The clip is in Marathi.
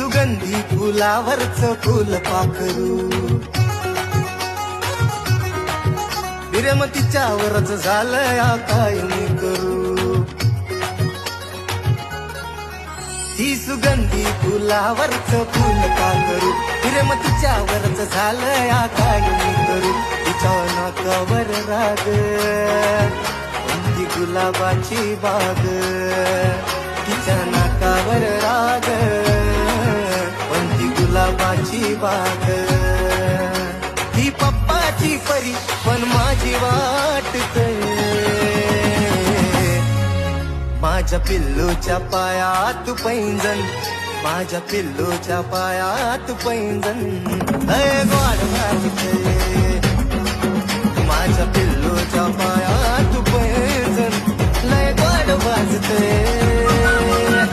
सुगंधी फुलावरच फुल पाखरू विरमतीच्यावरच झालंय काय मी करू ही सुगंधी फुलावरच फुल पाखरू विरमतीच्यावरच झालंय काय मी करू तिच्या नाकावर राग कोणती गुलाबाची बाग तिच्या नाकावर राग कोणती गुलाबाची बाग ही पप्पाची परी पण माझी वाटते माझ्या पिल्लूच्या पायात पैंजण माझ्या पिल्लूच्या पायात पैंजण लय गोड वाटते माझ्या पिल्लूच्या पायात पैंजण लय गोड वाजते